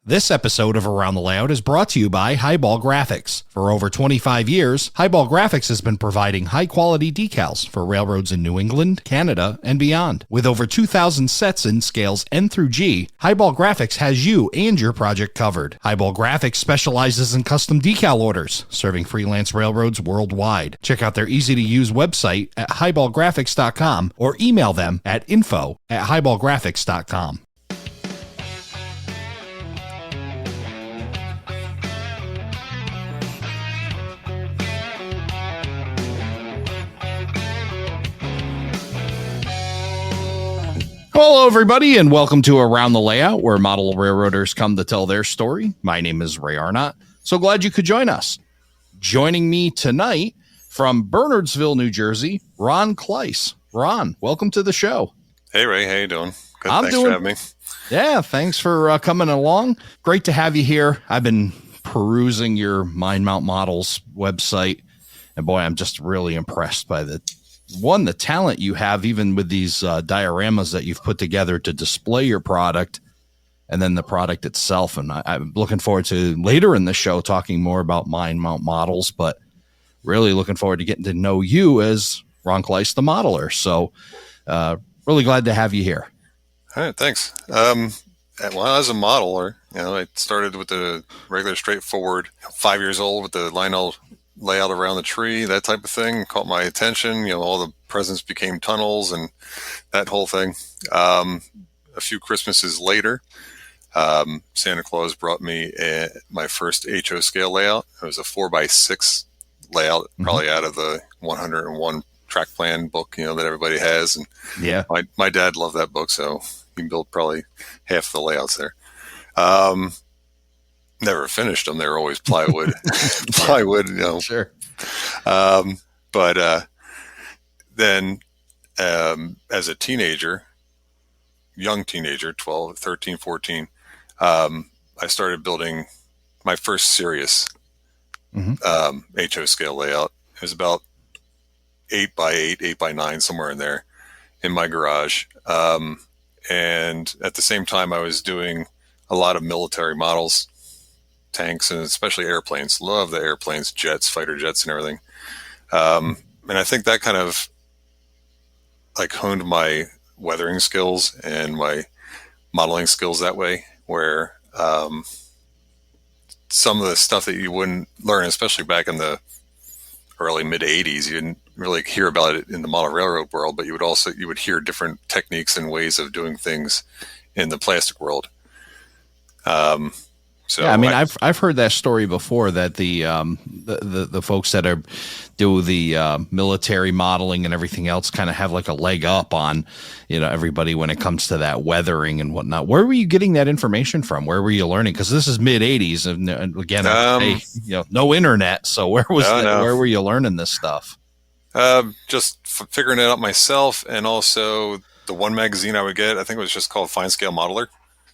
This episode of Around the Layout is brought to you by Highball Graphics. For over 25 years, Highball Graphics has been providing high-quality decals for railroads in New England, Canada, and beyond. With over 2,000 sets in scales N through G, Highball Graphics has you and your project covered. Highball Graphics specializes in custom decal orders, serving freelance railroads worldwide. Check out their easy-to-use website at highballgraphics.com or email them at info@highballgraphics.com. Hello, everybody, and welcome to Around the Layout, where model railroaders come to tell their story. My name is Ray Arnott. So glad you could join us. Joining me tonight from Bernardsville, New Jersey, Ron Klaiss. Ron, welcome to the show. Hey, Ray. How you doing? Good. Thanks for having me. Yeah, thanks for coming along. Great to have you here. I've been perusing your Mind Mount Models website, and boy, I'm just really impressed by the talent you have, even with these dioramas that you've put together to display your product and then the product itself. And I'm looking forward to later in the show talking more about Mind Mount Models, but really looking forward to getting to know you as Ron Klaiss, the modeler. So really glad to have you here. All right, thanks. Well, as a modeler, I started with the regular straightforward 5 years old with the Lionel layout around the tree, that type of thing caught my attention. All the presents became tunnels and that whole thing. A few Christmases later, Santa Claus brought me my first HO scale layout. It was a 4x6 layout, probably out of the 101 track plan book, that everybody has. And yeah, my dad loved that book, so he built probably half the layouts there. Never finished them. They were always plywood, Sure. But then as a teenager, young teenager, 12, 13, 14, I started building my first serious HO scale layout. It was about 8x8, 8x9, somewhere in there in my garage. And at the same time, I was doing a lot of military models, tanks, and especially airplanes. Love the airplanes, jets, fighter jets, and everything. And I think that kind of honed my weathering skills and my modeling skills that way, where some of the stuff that you wouldn't learn, especially back in the early mid 80s, you didn't really hear about it in the model railroad world, but you would hear different techniques and ways of doing things in the plastic world. So yeah, I mean, I've heard that story before, that the folks that do the military modeling and everything else kind of have like a leg up on everybody when it comes to that weathering and whatnot. Where were you getting that information from? Where were you learning? Because this is mid '80s, and again, no internet. So where were you learning this stuff? Just figuring it out myself, and also the one magazine I would get, I think it was just called Fine Scale Modeler.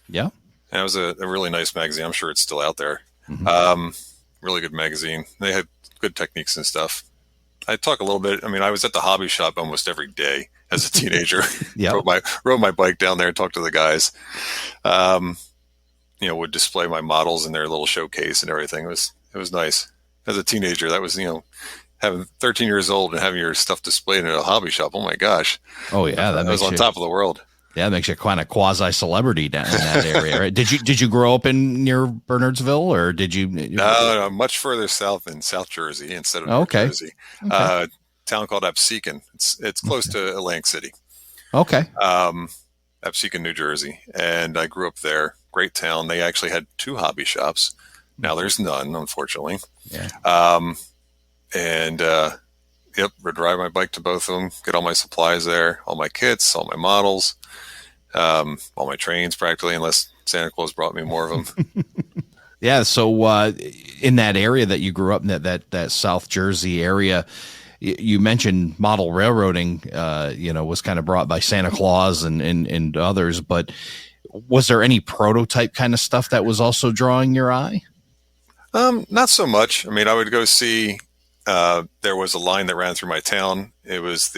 Yeah. And it was a really nice magazine. I'm sure it's still out there. Really good magazine. They had good techniques and stuff. I talk a little bit. I mean, I was at the hobby shop almost every day as a teenager. Yeah. Rode my bike down there, talked to the guys. Would display my models in their little showcase and everything. It was nice. As a teenager, that was, having 13 years old and having your stuff displayed in a hobby shop. Oh my gosh. Oh yeah. That was on top of the world. Yeah, that makes you kind of quasi-celebrity down in that area, right? Did you grow up near Bernardsville, or did you? No, much further south in South Jersey instead of North Jersey. Okay. Town called Absecon. It's close to Atlantic City. Okay. Absecon, New Jersey, and I grew up there. Great town. They actually had 2 hobby shops. Now there's none, unfortunately. Yeah. Would ride my bike to both of them, get all my supplies there, all my kits, all my models. All my trains practically, unless Santa Claus brought me more of them. Yeah. So in that area that you grew up in, that South Jersey area, you mentioned model railroading, was kind of brought by Santa Claus and others, but was there any prototype kind of stuff that was also drawing your eye? Not so much. I mean, I would go see, there was a line that ran through my town. It was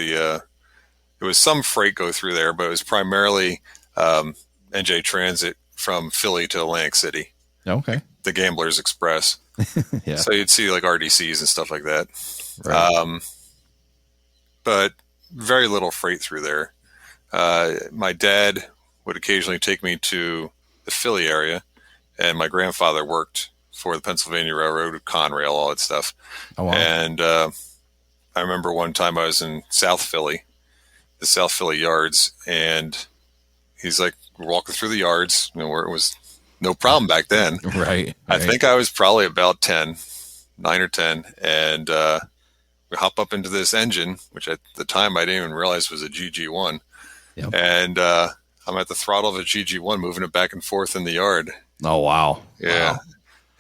it was some freight go through there, but it was primarily NJ Transit from Philly to Atlantic City. Okay. the Gambler's Express. Yeah. So you'd see like RDCs and stuff like that. Right. But very little freight through there. My dad would occasionally take me to the Philly area, and my grandfather worked for the Pennsylvania Railroad, Conrail, all that stuff. Oh, wow. And I remember one time I was in South Philly, the South Philly yards, and he's like, we're walking through the yards, where it was no problem back then. Right. I think I was probably about 10, 9 or 10, and we hop up into this engine, which at the time I didn't even realize was a GG1. Yep. And I'm at the throttle of a GG1 moving it back and forth in the yard. Oh, wow. Yeah. Wow.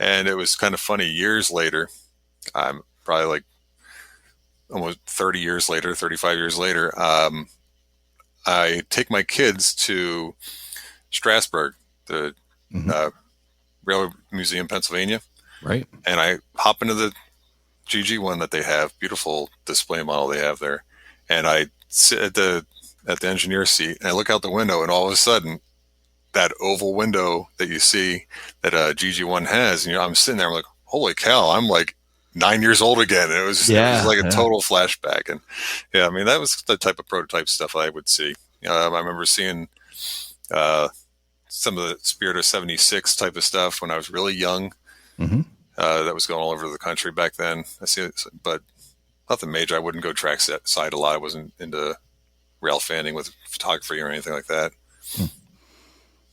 And it was kind of funny. Years later, I'm probably like almost 30 years later, 35 years later, I take my kids to Strasburg, the Railroad Museum, Pennsylvania. Right. And I hop into the GG1 that they have, beautiful display model they have there. And I sit at the engineer seat and I look out the window, and all of a sudden that oval window that you see that a GG1 has, and I'm sitting there, I'm like, holy cow, I'm like 9 years old again. And it was like a total flashback. And yeah, I mean, that was the type of prototype stuff I would see. I remember seeing some of the Spirit of 76 type of stuff when I was really young. That was going all over the country back then. I see it, but nothing major. I wouldn't go trackside a lot. I wasn't into rail fanning with photography or anything like that.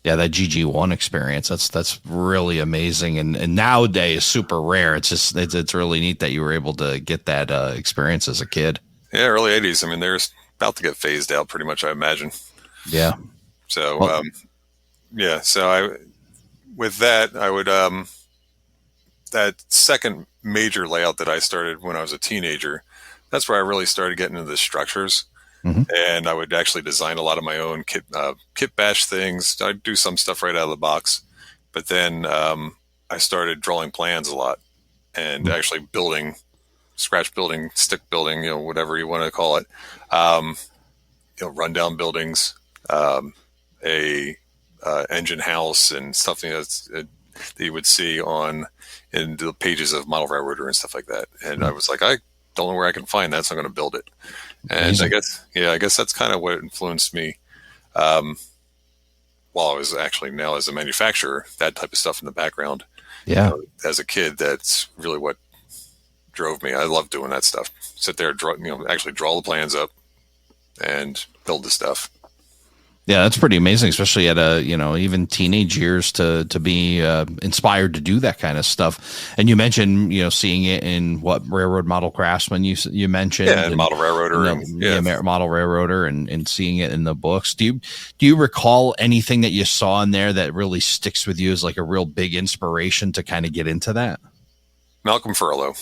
Yeah, that GG1 experience, that's really amazing, and nowadays super rare. It's really neat that you were able to get that experience as a kid. Yeah, early 80s. I mean, they're about to get phased out pretty much, I imagine. Yeah. So, well, with that, I would, that second major layout that I started when I was a teenager, that's where I really started getting into the structures. And I would actually design a lot of my own kit bash things. I'd do some stuff right out of the box, but then I started drawing plans a lot and actually scratch building, stick building, whatever you want to call it. Rundown buildings, a engine house, and something that you would see in the pages of Model Railroader and stuff like that. And I was like, I don't know where I can find that, so I'm going to build it. And amazing. I guess that's kind of what influenced me. While I was actually now as a manufacturer, that type of stuff in the background. Yeah. As a kid, that's really what drove me. I love doing that stuff. Sit there, actually draw the plans up and build the stuff. Yeah, that's pretty amazing, especially at even teenage years to be inspired to do that kind of stuff. And you mentioned, seeing it in what Railroad Model Craftsman you mentioned, and Model Railroader, Model Railroader, and seeing it in the books. Do you recall anything that you saw in there that really sticks with you as like a real big inspiration to kind of get into that? Malcolm Furlow.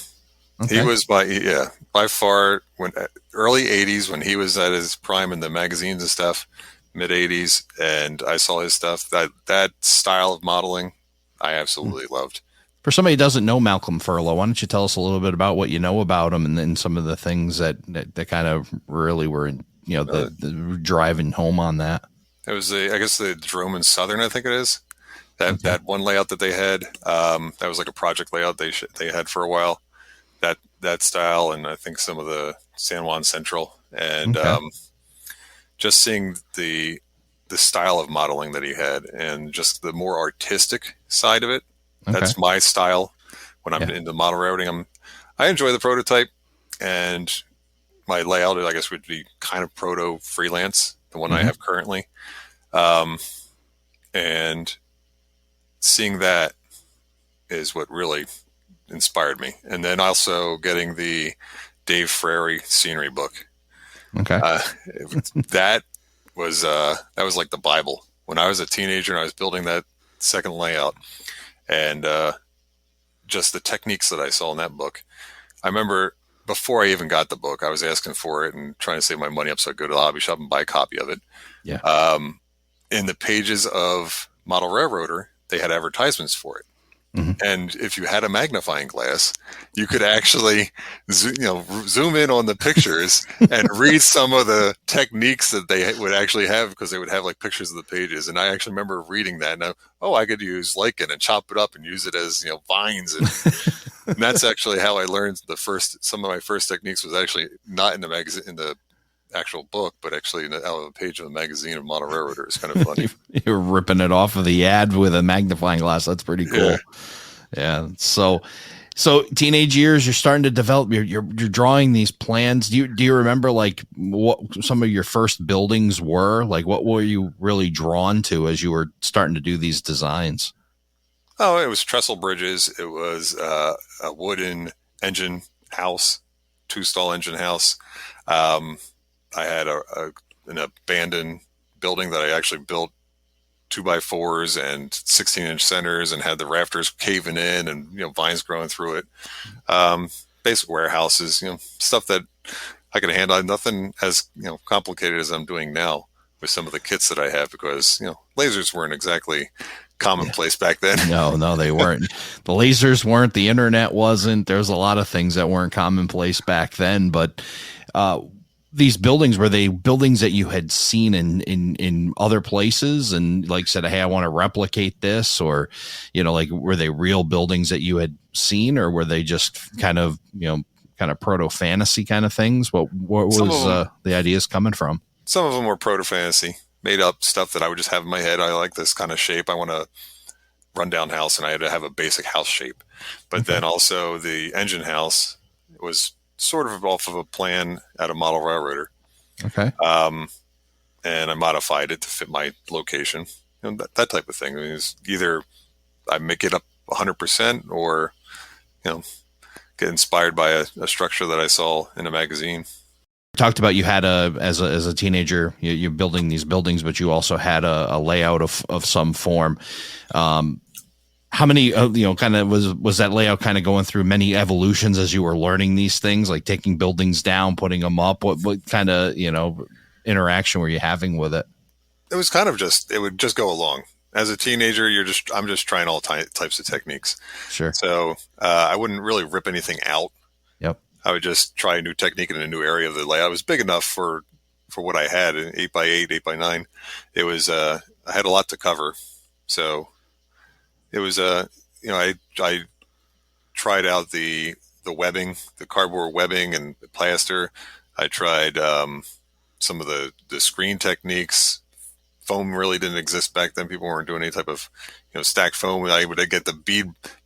Okay. He was by far when early 80s when he was at his prime in the magazines and stuff. Mid 80s, and I saw his stuff. That style of modeling, I absolutely loved. For somebody who doesn't know Malcolm Furlow, why don't you tell us a little bit about what you know about him, and then some of the things that kind of really were, the driving home on that. It was the Jerome and Southern, I think it is. That one layout that they had, that was like a project layout they had for a while. That style, and I think some of the San Juan Central, and just seeing the style of modeling that he had, and just the more artistic side of it. Okay. That's my style when I'm into model railroading. I enjoy the prototype, and my layout, I guess, would be kind of proto freelance, the one I have currently. And seeing that is what really inspired me. And then also getting the Dave Frary scenery book. Okay. That was like the Bible when I was a teenager and I was building that second layout, and just the techniques that I saw in that book. I remember before I even got the book, I was asking for it and trying to save my money up so I could go to the hobby shop and buy a copy of it. Yeah. In the pages of Model Railroader, they had advertisements for it. And if you had a magnifying glass, you could actually zoom in on the pictures and read some of the techniques that they would actually have, because they would have like pictures of the pages. And I actually remember reading that, and I could use lichen and chop it up and use it as vines, and that's actually how I learned some of my first techniques was actually not in the magazine, in the actual book, but actually out of a page of the magazine of Model Railroader. It's kind of funny. You're ripping it off of the ad with a magnifying glass. That's pretty cool. Yeah. So teenage years, you're starting to develop. You're drawing these plans. Do you remember like what some of your first buildings were? Like, what were you really drawn to as you were starting to do these designs? Oh, it was trestle bridges. It was a wooden engine house, 2-stall engine house. I had an abandoned building that I actually built 2x4s and 16-inch centers, and had the rafters caving in and vines growing through it. Basic warehouses, stuff that I could handle. Nothing as complicated as I'm doing now with some of the kits that I have, because lasers weren't exactly commonplace back then. No, they weren't. The lasers weren't. The internet wasn't. There's a lot of things that weren't commonplace back then, but these buildings, were they buildings that you had seen in other places and like said, hey, I want to replicate this, or like were they real buildings that you had seen, or were they just kind of proto fantasy kind of things? What was the ideas coming from? Some of them were proto fantasy, made up stuff that I would just have in my head. I like this kind of shape. I want a rundown house, and I had to have a basic house shape. But then also the engine house was sort of off of a plan at a Model Railroader. Okay. And I modified it to fit my location. That type of thing. I mean, it's either I make it up 100%, or get inspired by a structure that I saw in a magazine. Talked about you had as a teenager, you're building these buildings, but you also had a layout of some form. How many, kind of was that layout kind of going through many evolutions as you were learning these things, like taking buildings down, putting them up? What kind of, interaction were you having with it? It was kind of it would just go along. As a teenager, I'm just trying all types of techniques. Sure. So I wouldn't really rip anything out. Yep. I would just try a new technique in a new area of the layout. It was big enough for what I had, an 8x8, 8x9. It was, I had a lot to cover. So it was, I tried out the webbing, the cardboard webbing and the plaster. I tried some of the screen techniques. Foam really didn't exist back then. People weren't doing any type of stacked foam. I would get the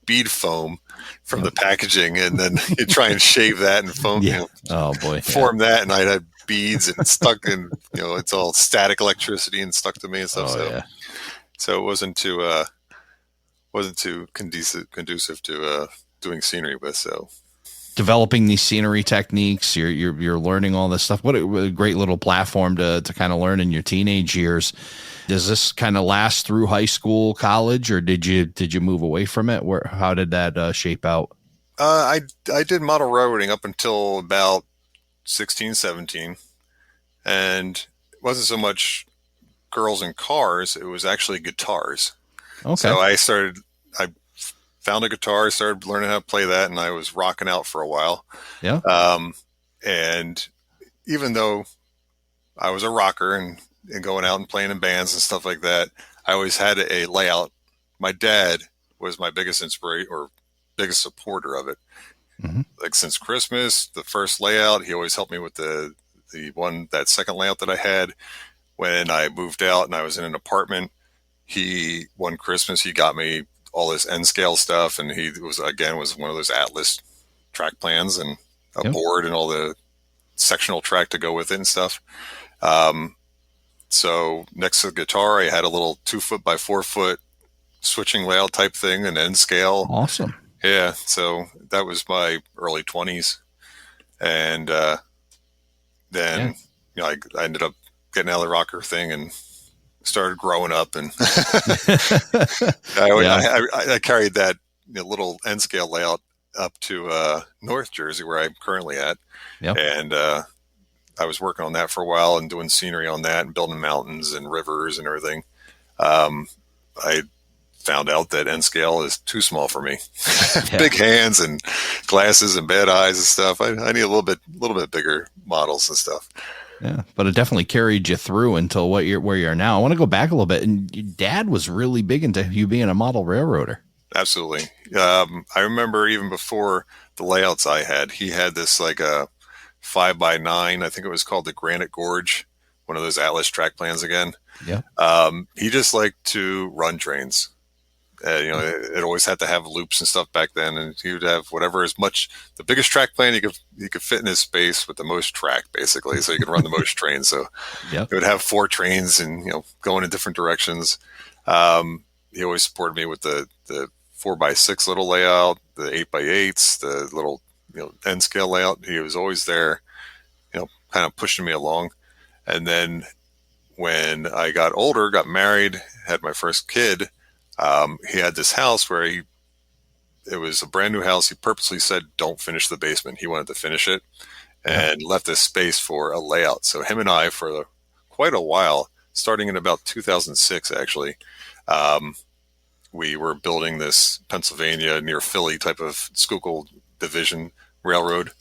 bead foam from the packaging, and then you try and shave that and foam. Oh boy, form that, and I'd have beads and stuck in. It's all static electricity and stuck to me and stuff. So it wasn't too conducive to doing scenery with. So developing these scenery techniques, you're learning all this stuff. What a great little platform to kind of learn in your teenage years. Does this kind of last through high school, college, or did you move away from it? How did that shape out? I did model railroading up until about 16, 17, and it wasn't so much girls and cars. It was actually guitars. Okay. So I found a guitar, started learning how to play that, and I was rocking out for a while. Yeah. And even though I was a rocker and going out and playing in bands and stuff like that, I always had a layout. My dad was my biggest inspiration or biggest supporter of it. Mm-hmm. Like since Christmas, the first layout, he always helped me with that second layout that I had. When I moved out and I was in an apartment, one Christmas, he got me all this N scale stuff, and he was one of those Atlas track plans and a board and all the sectional track to go with it and stuff. So next to the guitar, I had a little 2-foot by 4-foot switching layout type thing, an N scale. Awesome. Yeah. So that was my early 20s. And then I ended up getting out of the rocker thing and started growing up, and I carried that little N scale layout up to North Jersey, where I'm currently at. Yep. And I was working on that for a while and doing scenery on that and building mountains and rivers and everything. I found out that N scale is too small for me. Yeah. Big hands and glasses and bad eyes and stuff. I need a little bit bigger models and stuff. Yeah, but it definitely carried you through until where you are now. I want to go back a little bit. And your dad was really big into you being a model railroader. Absolutely. I remember even before the layouts I had, he had this like a 5x9. I think it was called the Granite Gorge, one of those Atlas track plans again. Yeah. He just liked to run trains. It always had to have loops and stuff back then, and he would have the biggest track plan you could fit in his space with the most track, basically, so you could run the most trains. So Yep. it would have 4 trains and going in different directions. He always supported me with the 4x6 little layout, the 8x8s, the little N scale layout. He was always there, kind of pushing me along. And then when I got older, got married, had my first kid. He had this house where it was a brand new house. He purposely said, don't finish the basement. He wanted to finish it and left this space for a layout. So him and I, for quite a while, starting in about 2006, actually, we were building this Pennsylvania near Philly type of Schuylkill division railroad.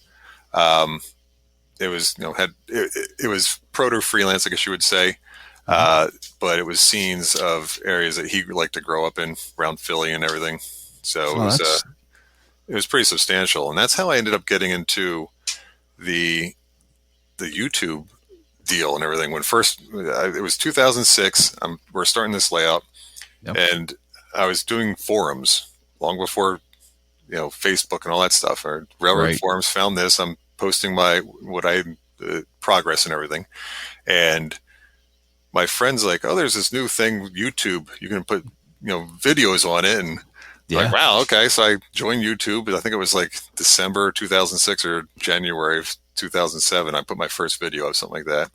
It was, it was proto freelance, I guess you would say. But it was scenes of areas that he liked to grow up in around Philly and everything. So it was pretty substantial. And that's how I ended up getting into the YouTube deal and everything. When it was 2006, we're starting this layout. Yep. And I was doing forums long before, Facebook and all that stuff. Or railroad forums, found this. I'm posting progress and everything. And my friend's like, oh, there's this new thing, YouTube. You can put, videos on it. And like, wow, okay. So I joined YouTube. I think it was like December 2006 or January of 2007. I put my first video up, something like that.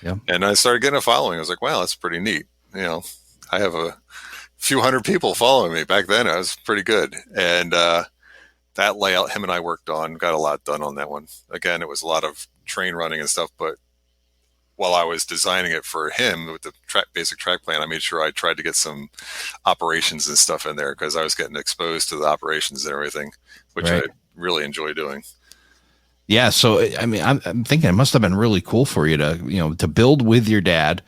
Yeah. And I started getting a following. I was like, wow, that's pretty neat. I have a few hundred people following me. Back then, I was pretty good. And that layout, him and I worked on, got a lot done on that one. Again, it was a lot of train running and stuff, but while I was designing it for him with the basic track plan, I made sure I tried to get some operations and stuff in there because I was getting exposed to the operations and everything, which I really enjoy doing. Yeah. So, I mean, I'm thinking it must have been really cool for you to, to build with your dad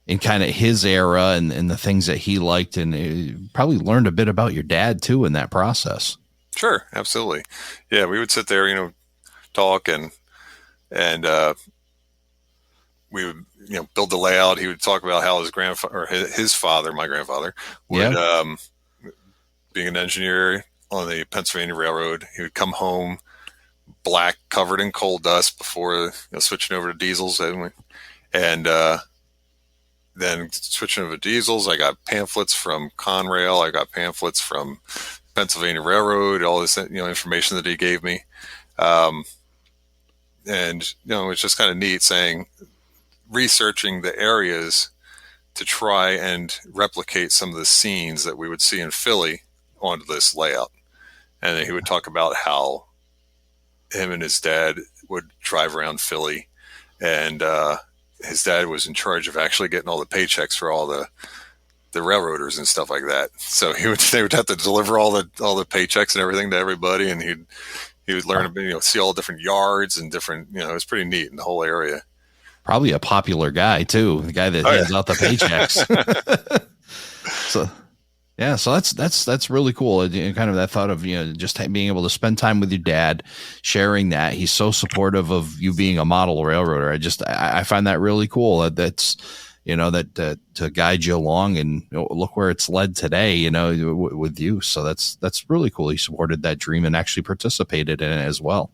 in kind of his era and the things that he liked, and probably learned a bit about your dad too in that process. Sure. Absolutely. Yeah. We would sit there, talk and we would, build the layout. He would talk about how his grandfather or his father, my grandfather, would, being an engineer on the Pennsylvania Railroad, he would come home black, covered in coal dust before switching over to diesels. And then switching over to diesels, I got pamphlets from Conrail. I got pamphlets from Pennsylvania Railroad, all this, information that he gave me. And, it's just kind of neat researching the areas to try and replicate some of the scenes that we would see in Philly onto this layout. And then he would talk about how him and his dad would drive around Philly, and his dad was in charge of actually getting all the paychecks for all the railroaders and stuff like that. So they would have to deliver all the paychecks and everything to everybody, and he would learn, see all different yards and different, it was pretty neat in the whole area. Probably a popular guy too, the guy that hands out the paychecks. So that's really cool. Kind of that thought of, just being able to spend time with your dad, sharing that. He's so supportive of you being a model railroader. I find that really cool. That's, that to guide you along, and look where it's led today, with you. So that's really cool. He supported that dream and actually participated in it as well.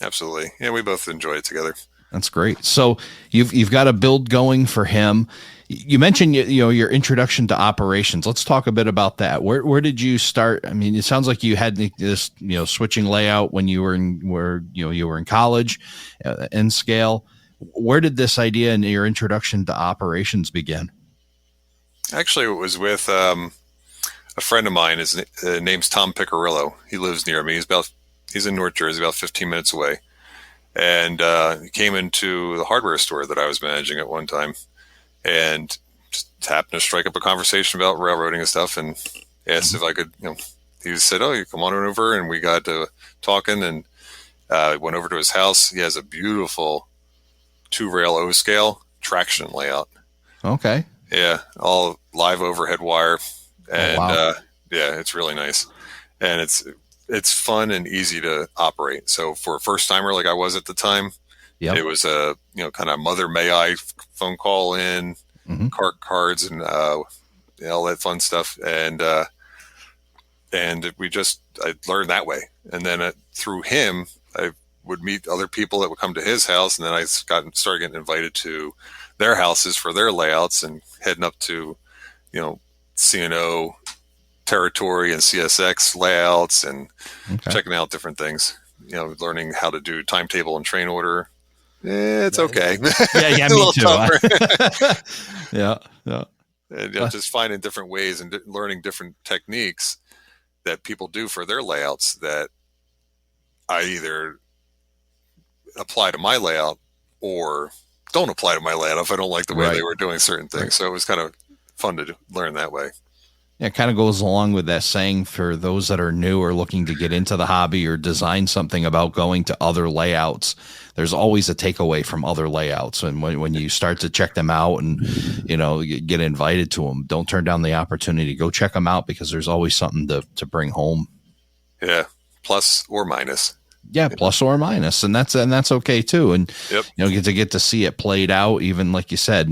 Absolutely. Yeah. We both enjoy it together. That's great. So you've got a build going for him. You mentioned, your introduction to operations. Let's talk a bit about that. Where did you start? I mean, it sounds like you had this, switching layout when you were in college, N scale. Where did this idea and your introduction to operations begin? Actually, it was with a friend of mine. His name's Tom Picarillo. He lives near me. He's in North Jersey, about 15 minutes away. And he came into the hardware store that I was managing at one time, and just happened to strike up a conversation about railroading and stuff. And asked if I could, he said, "Oh, you come on over," and we got to talking, and went over to his house. He has a beautiful 2-rail O scale traction layout. Okay. Yeah, all live overhead wire, Oh, and wow. yeah, it's really nice, and it's fun and easy to operate. So for a first timer like I was at the time, Yep. it was a kind of mother may I phone call in, Hmm. cart cards, and all that fun stuff, and I learned that way, and then through him I would meet other people that would come to his house, and then I started getting invited to their houses for their layouts, and heading up to CNO territory and CSX layouts, and Okay. checking out different things. Learning how to do timetable and train order. It's okay. Yeah. Yeah. A Me little too. tougher. Yeah. Yeah. And Uh, just finding different ways and learning different techniques that people do for their layouts that I either apply to my layout or don't apply to my layout if I don't like the way right. they were doing certain things. Right. So it was kind of fun to learn that way. Yeah, it kind of goes along with that saying for those that are new or looking to get into the hobby or design something about going to other layouts. There's always a takeaway from other layouts. And when you start to check them out and, get invited to them, don't turn down the opportunity. Go check them out because there's always something to bring home. Yeah. Plus or minus. Yeah, plus or minus, and that's okay too. And Yep. get to see it played out. Even like you said,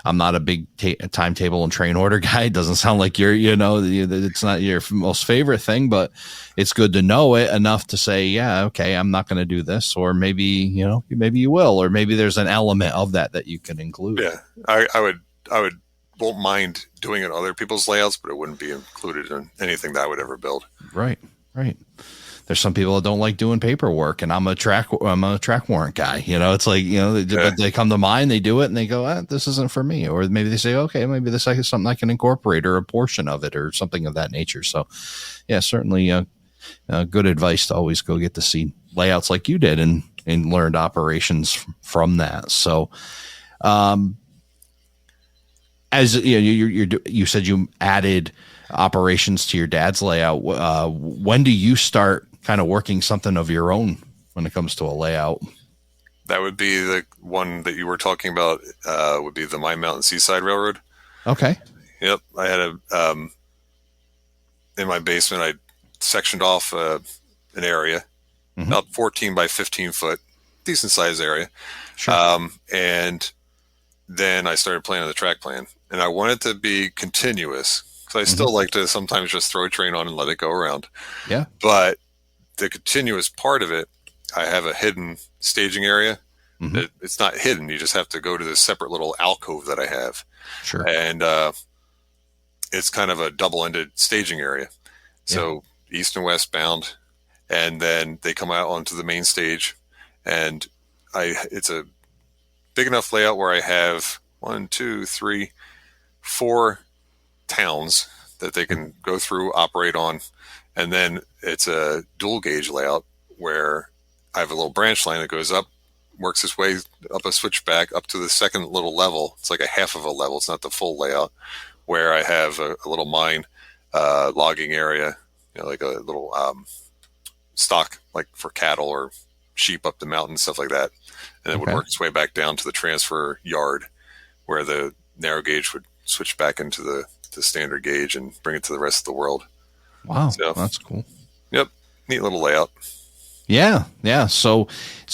I'm not a big timetable and train order guy. It doesn't sound like it's not your most favorite thing, but it's good to know it enough to say, yeah, okay, I'm not going to do this, or maybe maybe you will, or maybe there's an element of that you can include. Yeah. I would won't mind doing it on other people's layouts, but it wouldn't be included in anything that I would ever build. Right. Right. There's some people that don't like doing paperwork, and I'm a track warrant guy. It's like, but they come to mind, they do it, and they go, this isn't for me. Or maybe they say, okay, maybe this is something I can incorporate, or a portion of it, or something of that nature. So, yeah, certainly good advice to always go get to see layouts like you did and learned operations from that. So, as you said, you added operations to your dad's layout. When do you start kind of working something of your own when it comes to a layout? That would be the one that you were talking about. Would be the Mine Mountain Seaside Railroad. Okay. Yep. I had in my basement, I sectioned off an area, about 14 by 15 foot, decent size area. Sure. And then I started playing on the track plan, and I wanted to be continuous because I still like to sometimes just throw a train on and let it go around. Yeah. But the continuous part of it, I have a hidden staging area. It's not hidden. You just have to go to this separate little alcove that I have. Sure. And it's kind of a double-ended staging area. So east and west bound, and then they come out onto the main stage. And it's a big enough layout where I have 1, 2, 3, 4 towns that they can go through, operate on. And then it's a dual gauge layout where I have a little branch line that goes up, works its way up a switchback up to the second little level. It's like a half of a level. It's not the full layout, where I have a little mine logging area, like a little stock, like for cattle or sheep up the mountain, stuff like that. And it would work its way back down to the transfer yard where the narrow gauge would switch back into the standard gauge and bring it to the rest of the world. Wow. So, that's cool. Yep. Neat little layout. Yeah. Yeah. So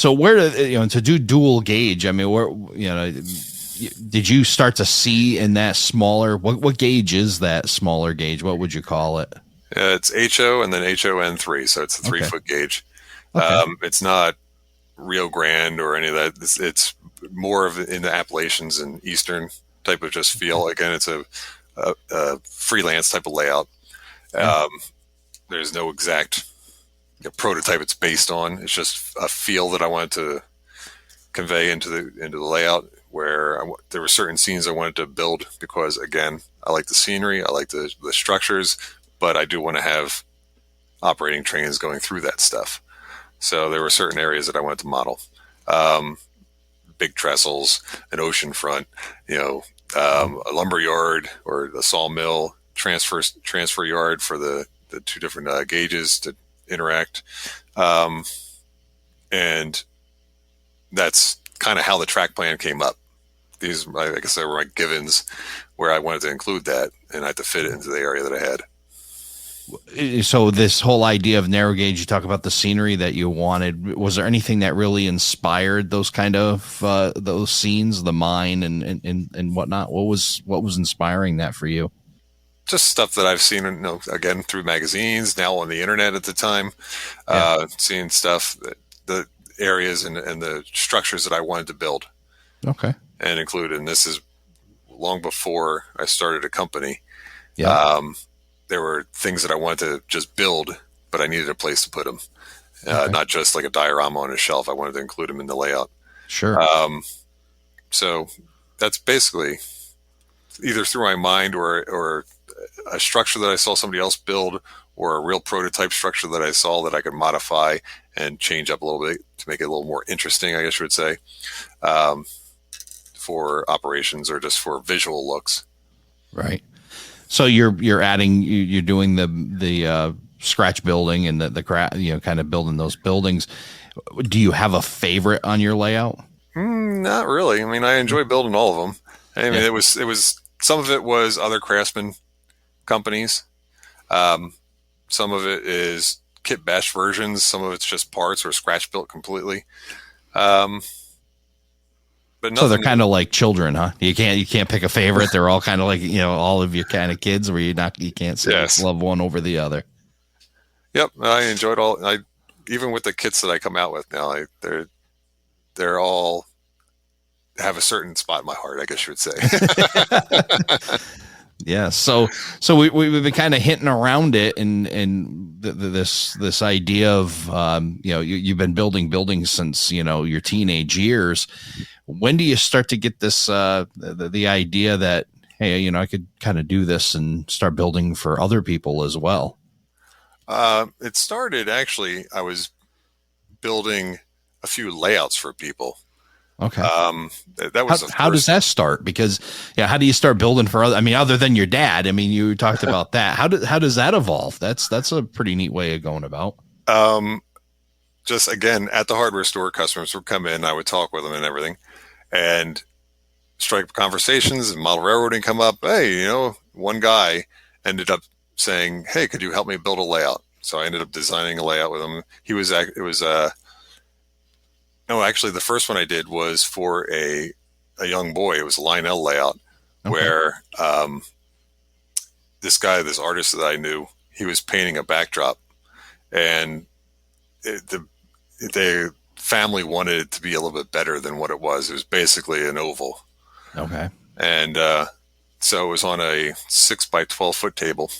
where, to do dual gauge, I mean, where, did you start to see in that smaller, what gauge is that smaller gauge? What would you call it? It's HO and then HON3. So it's a 3-foot gauge. Okay. It's not Rio Grande or any of that. It's more of in the Appalachians and Eastern type of just feel. Again, it's a freelance type of layout. There's no exact prototype it's based on. It's just a feel that I wanted to convey into the layout, where there were certain scenes I wanted to build because, again, I like the scenery, I like the structures, but I do want to have operating trains going through that stuff. So there were certain areas that I wanted to model. Big trestles, an ocean front, a lumber yard or a sawmill, transfer yard for the two different gauges to interact. And that's kind of how the track plan came up. These, I guess, they were my givens, where I wanted to include that, and I had to fit it into the area that I had. So this whole idea of narrow gauge, you talk about the scenery that you wanted. Was there anything that really inspired those kind of those scenes, the mine and whatnot? What was inspiring that for you? Just stuff that I've seen, again, through magazines, now on the internet at the time, seeing stuff, the areas and the structures that I wanted to build. Okay. And include, and this is long before I started a company. Yeah. There were things that I wanted to just build, but I needed a place to put them. Not just like a diorama on a shelf. I wanted to include them in the layout. Sure. So that's basically either through my mind or a structure that I saw somebody else build, or a real prototype structure that I saw that I could modify and change up a little bit to make it a little more interesting, I guess you would say, for operations or just for visual looks. Right. So you're doing the scratch building and the craft, kind of building those buildings. Do you have a favorite on your layout? Not really. I mean, I enjoy building all of them. I mean, it was some of it was other craftsman companies. Some of it is kit bash versions. Some of it's just parts or scratch built completely. But so they're kind of like children, huh? You can't pick a favorite. They're all kind of like, all of your kind of kids where you can't say love one over the other. Yep. I enjoyed all. Even with the kits that I come out with now, they're all have a certain spot in my heart, I guess you would say. Yeah. So we've been kind of hinting around it and this idea of, you've been building buildings since, your teenage years. When do you start to get this, the idea that, hey, I could kind of do this and start building for other people as well? It started, actually, I was building a few layouts for people. Okay. That was how does that start? Because how do you start building for other? I mean, other than your dad. I mean, you talked about that. How does that evolve? That's a pretty neat way of going about. Just again at the hardware store, customers would come in. I would talk with them and everything, and strike up conversations. And model railroading come up. Hey, one guy ended up saying, "Hey, could you help me build a layout?" So I ended up designing a layout with him. Actually, the first one I did was for a young boy. It was a Lionel layout, where this artist that I knew, he was painting a backdrop, and the family wanted it to be a little bit better than what it was. It was basically an oval. Okay. And so it was on a 6 by 12 foot table.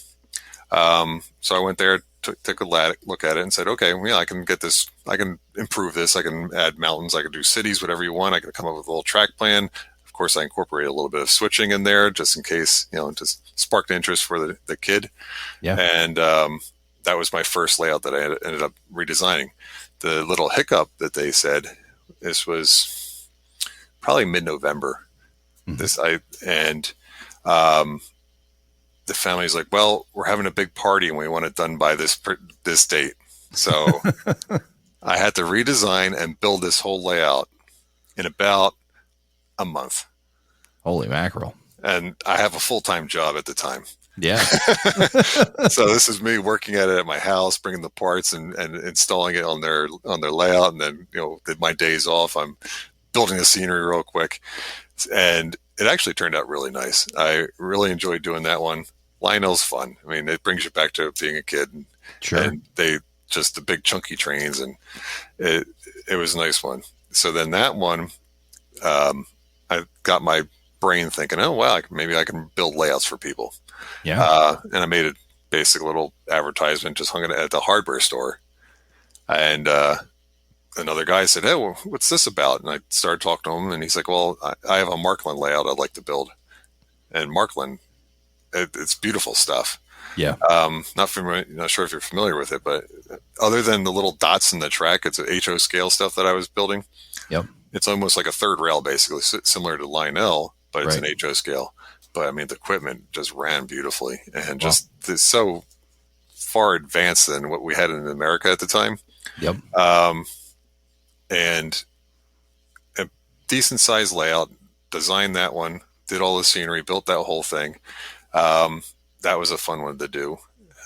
So I went there, took a look at it and said, okay, I can get this. I can improve this. I can add mountains. I can do cities, whatever you want. I can come up with a little track plan. Of course, I incorporated a little bit of switching in there just in case, just sparked interest for the kid. Yeah. And that was my first layout that I ended up redesigning. The little hiccup that they said, this was probably mid-November. Mm-hmm. The family's like, well, we're having a big party and we want it done by this date. So I had to redesign and build this whole layout in about a month. Holy mackerel. And I have a full-time job at the time. Yeah. So this is me working at it at my house, bringing the parts and installing it on their layout. And then, my days off, I'm building the scenery real quick. And it actually turned out really nice. I really enjoyed doing that one. Lionel's fun. I mean, it brings you back to being a kid. Sure. And they just the big chunky trains, and it was a nice one. So then that one, I got my brain thinking, oh wow, maybe I can build layouts for people. Yeah. And I made a basic little advertisement, just hung it at the hardware store. And another guy said, hey, well, what's this about? And I started talking to him, and he's like, well, I have a Markland layout I'd like to build. And Markland, it's beautiful stuff. Yeah. Not sure if you're familiar with it, but other than the little dots in the track, it's an HO scale stuff that I was building. Yep. It's almost like a third rail, basically, similar to Lionel, but it's an HO scale. but I mean, the equipment just ran beautifully and just it's so far advanced than what we had in America at the time. Yep. And a decent sized layout, designed that one, did all the scenery, built that whole thing. That was a fun one to do.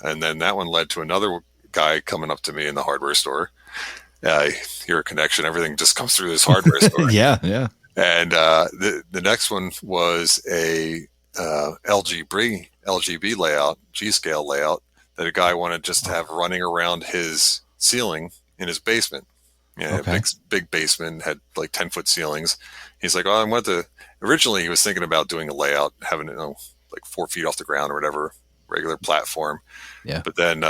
And then that one led to another guy coming up to me in the hardware store. I hear a connection. Everything just comes through this hardware store. Yeah. And the next one was a LGB layout, G-scale layout, that a guy wanted just to have running around his ceiling in his basement. Yeah, Okay. big basement, had like 10-foot ceilings. He's like, oh, I want to. Originally, he was thinking about doing a layout, having it, like 4 feet off the ground or whatever, regular platform. Yeah. But then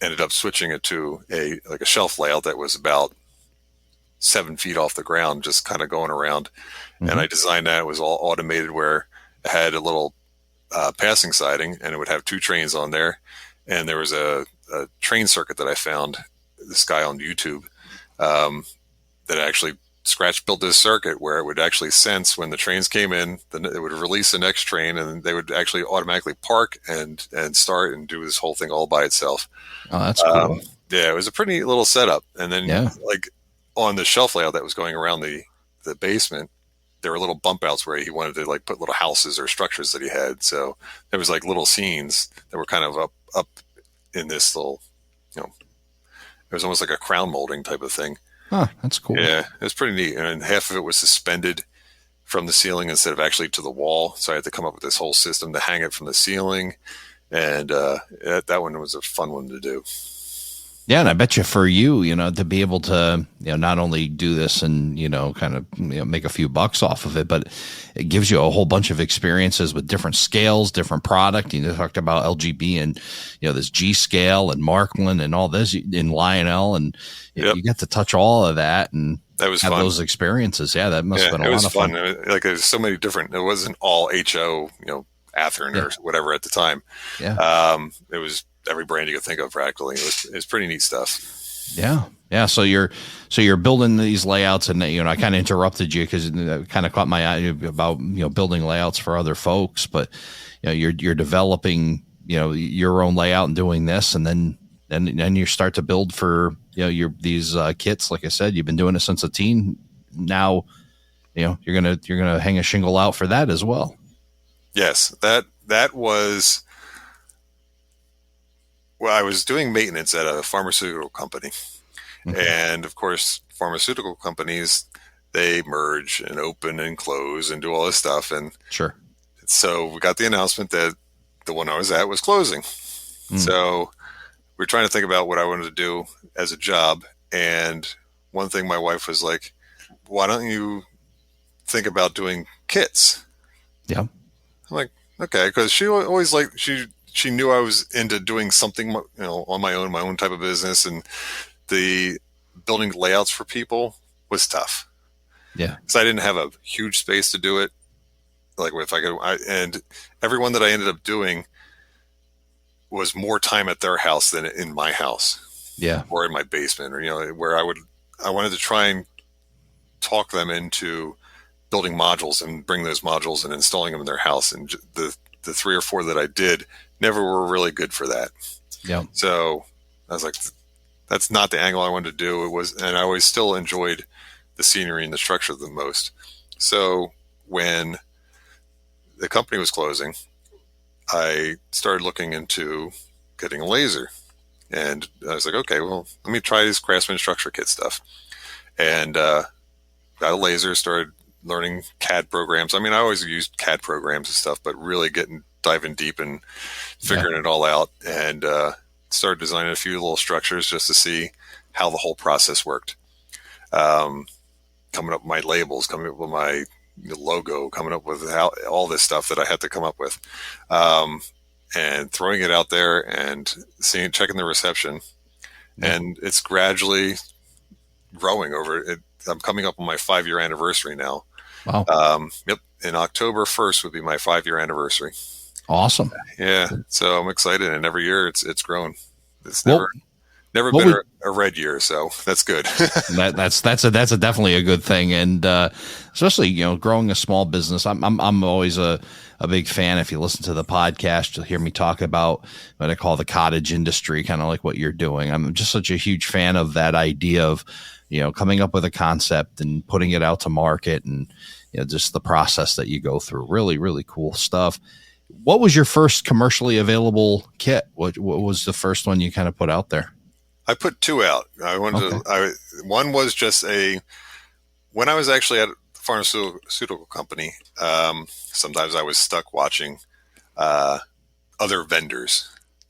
ended up switching it to a shelf layout that was about 7 feet off the ground, just kind of going around. Mm-hmm. And I designed that. It was all automated, where it had a little passing siding, and it would have 2 trains on there. And there was a train circuit that I found, this guy on YouTube, that actually built this circuit where it would actually sense when the trains came in, then it would release the next train, and they would actually automatically park and start and do this whole thing all by itself. Oh, that's cool. Yeah, it was a pretty little setup. And then like on the shelf layout that was going around the basement, there were little bump outs where he wanted to like put little houses or structures that he had. So there was like little scenes that were kind of up in this little, it was almost like a crown molding type of thing. Huh, that's cool. Yeah, it was pretty neat. And half of it was suspended from the ceiling instead of actually to the wall. So I had to come up with this whole system to hang it from the ceiling. And that one was a fun one to do. Yeah, and I bet you for you, to be able to, not only do this and, kind of make a few bucks off of it, but it gives you a whole bunch of experiences with different scales, different product. You talked about LGB and, this G scale and Markland and all this in Lionel, and you get to touch all of that and that was have fun. Those experiences. Yeah, that must have been a lot of fun. Like there's so many different. It wasn't all HO, Athearn or whatever at the time. Yeah, it was every brand you could think of practically. It was pretty neat stuff. Yeah. So you're building these layouts, and I kind of interrupted you because it kind of caught my eye about building layouts for other folks, but you're developing your own layout and doing this, and then you start to build for these kits. Like I said, you've been doing it since a teen. Now you're gonna hang a shingle out for that as well. Yes, that was. Well, I was doing maintenance at a pharmaceutical company. Mm-hmm. And of course, pharmaceutical companies, they merge and open and close and do all this stuff. And sure. So we got the announcement that the one I was at was closing. So we were trying to think about what I wanted to do as a job. And one thing my wife was like, why don't you think about doing kits? Yeah. I'm like, okay. Because she always she knew I was into doing something, on my own type of business, and the building layouts for people was tough. Yeah. Because I didn't have a huge space to do it. Like if I could, and everyone that I ended up doing was more time at their house than in my house. Yeah. Or in my basement, or, where I wanted to try and talk them into building modules and bring those modules and installing them in their house. And the 3 or 4 that I did never were really good for that. Yeah. So I was like, that's not the angle I wanted to do. And I always still enjoyed the scenery and the structure the most. So when the company was closing, I started looking into getting a laser. And I was like, okay, well, let me try this Craftsman structure kit stuff. And got a laser, started learning CAD programs. I mean, I always used CAD programs and stuff, but really diving deep and figuring it all out, and started designing a few little structures just to see how the whole process worked. Coming up with my labels, coming up with my logo, coming up with all this stuff that I had to come up with, and throwing it out there and checking the reception. And it's gradually growing over it. I'm coming up on my 5-year anniversary now. Wow. Yep. In October 1st would be my 5-year anniversary. Awesome. Yeah. So I'm excited. And every year it's grown. It's never Never What been would a red year, so that's good. that's a definitely a good thing, and especially growing a small business. I'm always a big fan. If you listen to the podcast, you'll hear me talk about what I call the cottage industry, kind of like what you're doing. I'm just such a huge fan of that idea of coming up with a concept and putting it out to market, and just the process that you go through. Really, really cool stuff. What was your first commercially available kit? What was the first one you kind of put out there? I put two out. One was just when I was actually at a pharmaceutical company, sometimes I was stuck watching other vendors,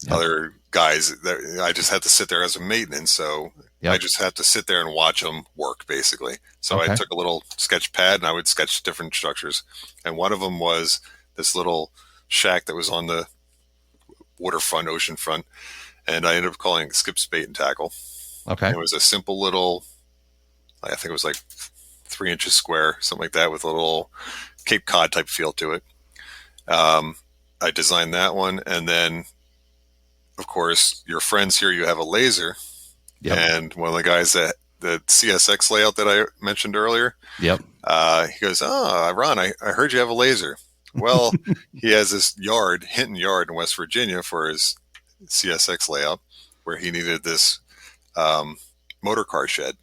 other guys. I just had to sit there as a maintenance, so I just had to sit there and watch them work, basically. So I took a little sketch pad and I would sketch different structures. And one of them was this little shack that was on the waterfront, oceanfront, and I ended up calling it Skip's Bait and Tackle. Okay. And it was a simple little, I think it was like 3 inches square, something like that, with a little Cape Cod type feel to it. I designed that one, and then, of course, your friends here, you have a laser. Yep. And one of the guys that the CSX layout that I mentioned earlier. Yep. He goes, "Oh, Ron, I heard you have a laser." Well, he has this Hinton Yard in West Virginia for his CSX layout, where he needed this motor car shed.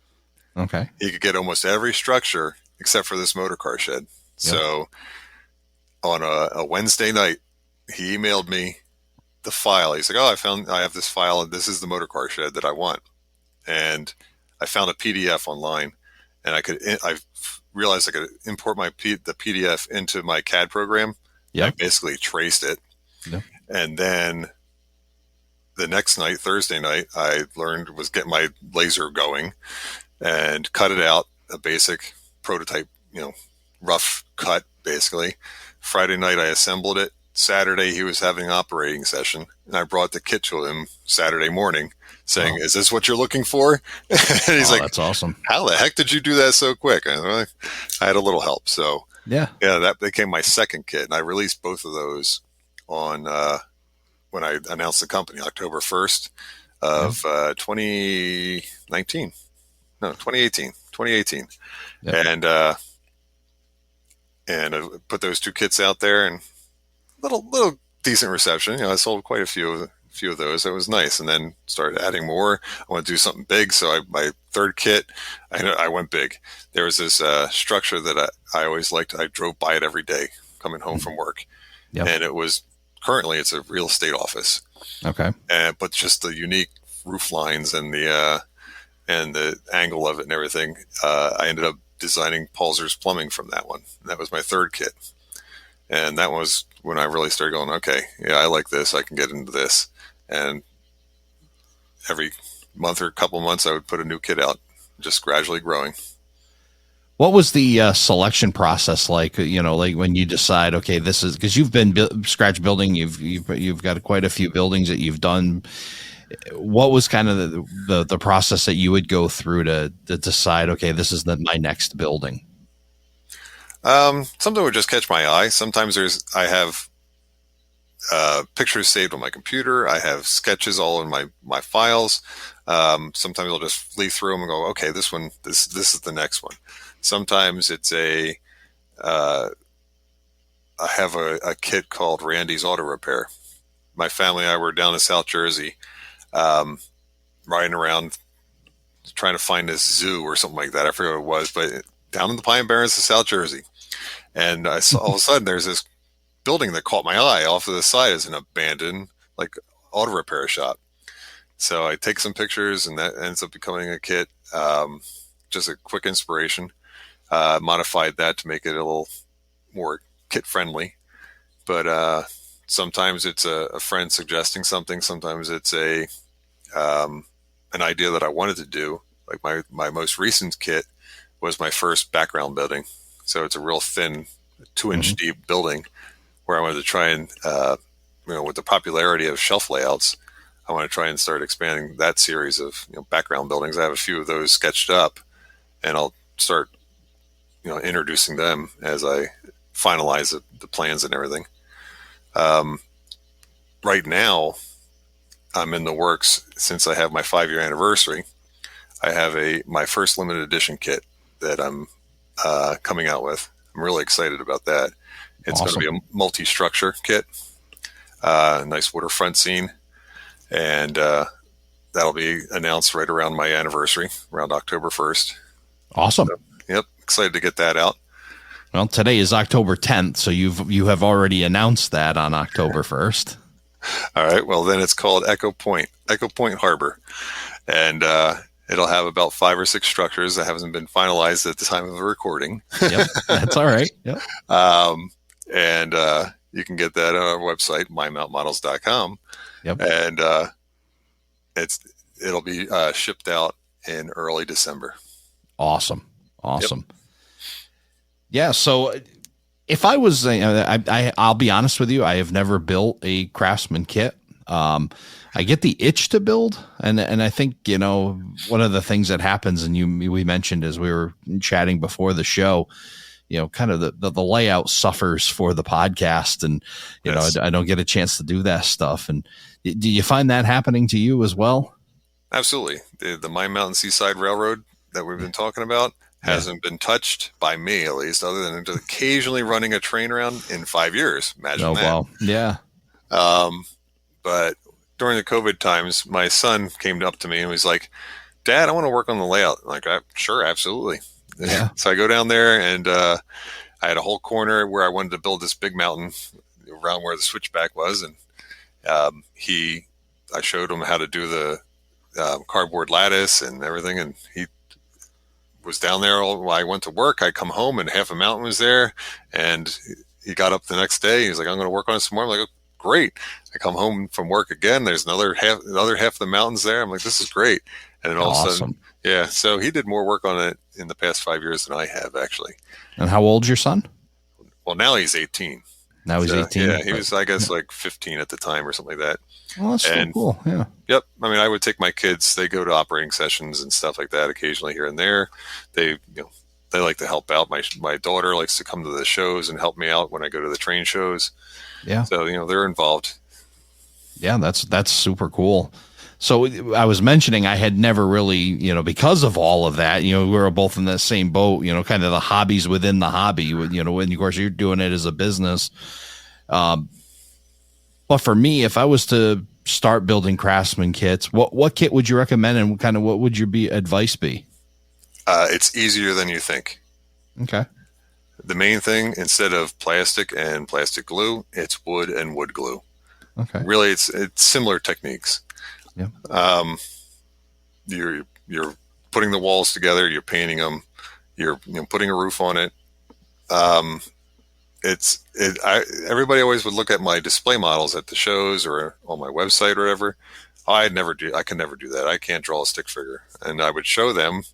Okay. He could get almost every structure except for this motor car shed. Yep. So on a Wednesday night, he emailed me the file. He's like, "Oh, I have this file, and this is the motor car shed that I want." And I found a PDF online, and I realized I could import the PDF into my CAD program. Yeah. I basically traced it. Yep. And then the next night, Thursday night, I was getting my laser going and cut it out, a basic prototype, rough cut, basically. Friday night, I assembled it. Saturday, he was having an operating session, and I brought the kit to him Saturday morning saying, "Is this what you're looking for?" And he's like, "That's awesome. How the heck did you do that so quick?" And I had a little help. So yeah, that became my second kit, and I released both of those on when I announced the company, October 1st of 2019. No, 2018. Yep. And I put those two kits out there, and little decent reception. I sold quite a few of those. It was nice, and then started adding more. I want to do something big, so my third kit, I went big. There was this structure that I always liked. I drove by it every day coming home from work, and currently it's a real estate office. Okay, but just the unique roof lines and the angle of it and everything. I ended up designing Palzer's plumbing from that one. And that was my third kit. And that was when I really started going, okay, yeah, I like this. I can get into this. And every month or a couple months, I would put a new kit out, just gradually growing. What was the selection process like? Like when you decide, okay, this is, because you've been scratch building, you've got quite a few buildings that you've done. What was kind of the process that you would go through to decide, okay, this is my next building? Something would just catch my eye. Sometimes I have pictures saved on my computer. I have sketches all in my files. Sometimes I'll just flee through them and go, okay, this is the next one. Sometimes it's I have a kit called Randy's Auto Repair. My family and I were down in South Jersey, riding around trying to find this zoo or something like that. I forget what it was, but down in the Pine Barrens of South Jersey. And I saw all of a sudden there's this building that caught my eye off to the side as an abandoned auto repair shop. So I take some pictures, and that ends up becoming a kit. Just a quick inspiration. Modified that to make it a little more kit friendly. But sometimes it's a friend suggesting something. Sometimes it's an idea that I wanted to do. Like my most recent kit was my first background building. So it's a real thin 2-inch deep building where I wanted to try and, with the popularity of shelf layouts, I want to try and start expanding that series of background buildings. I have a few of those sketched up, and I'll start introducing them as I finalize the plans and everything. Right now, I'm in the works since I have my 5-year anniversary. I have my first limited edition kit that I'm coming out with. I'm really excited about that. It's Awesome. going to be a multi-structure kit, nice waterfront scene, and that'll be announced right around my anniversary, around October 1st. Awesome. So, yep, excited to get that out. Well, today is October 10th, so you have already announced that on October 1st. All right. Well, then it's called Echo Point Harbor, and it'll have about 5 or 6 structures that haven't been finalized at the time of the recording. Yep, that's all right. Yep. And you can get that on our website, mymountmodels.com. Yep. And it'll be shipped out in early December. Awesome. Yep. Yeah. So if I was, I'll be honest with you, I have never built a Craftsman kit. I get the itch to build, and I think, one of the things that happens, and we mentioned as we were chatting before the show, kind of the layout suffers for the podcast, and Yes. I don't get a chance to do that stuff. And do you find that happening to you as well? Absolutely. The Mine Mountain Seaside Railroad that we've been talking about hasn't been touched by me, at least, other than just occasionally running a train around in 5 years. Imagine that. Wow. Yeah. But during the COVID times, my son came up to me and was like, "Dad, I want to work on the layout." I'm like, sure, absolutely. Yeah. So I go down there, and I had a whole corner where I wanted to build this big mountain around where the switchback was. And I showed him how to do the cardboard lattice and everything. And he was down there while I went to work. I come home and half a mountain was there. And he got up the next day. He was like, "I'm going to work on it some more." I'm like, "Oh, great." I come home from work again. There's another half of the mountains there. I'm like, "This is great." And then all of a sudden, yeah. So he did more work on it in the past 5 years than I have, actually. And how old's your son? Well, now he's 18. Now he's 18. Yeah, he was, I guess, like 15 at the time or something like that. Well, that's so cool. Yeah. Yep. I mean, I would take my kids. They go to operating sessions and stuff like that occasionally here and there. They like to help out. My daughter likes to come to the shows and help me out when I go to the train shows. Yeah. So they're involved. Yeah, that's super cool. So I was mentioning I had never really, because of all of that, we were both in the same boat, kind of the hobbies within the hobby, and of course you're doing it as a business. But for me, if I was to start building Craftsman kits, what kit would you recommend, and kind of what would your advice be? It's easier than you think. Okay. The main thing, instead of plastic and plastic glue, it's wood and wood glue. Okay. Really, it's similar techniques. Yeah. You're putting the walls together. You're painting them. You're putting a roof on it. Everybody always would look at my display models at the shows or on my website or whatever. I can never do that. I can't draw a stick figure. And I would show them.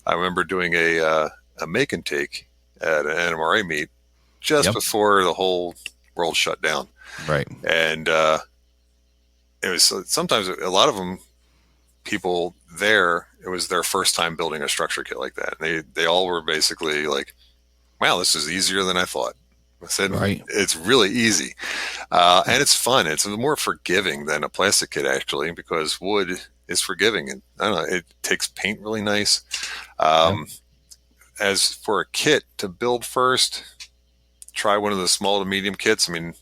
I remember doing a make and take at an NMRA meet just before the whole world shut down. Right. And it was sometimes a lot of them, people there, it was their first time building a structure kit like that. They all were basically like, "Wow, this is easier than I thought." I said, right. It's really easy. And it's fun. It's more forgiving than a plastic kit, actually, because wood is forgiving. And I don't know, it takes paint really nice. As for a kit to build first, try one of the small to medium kits. I mean,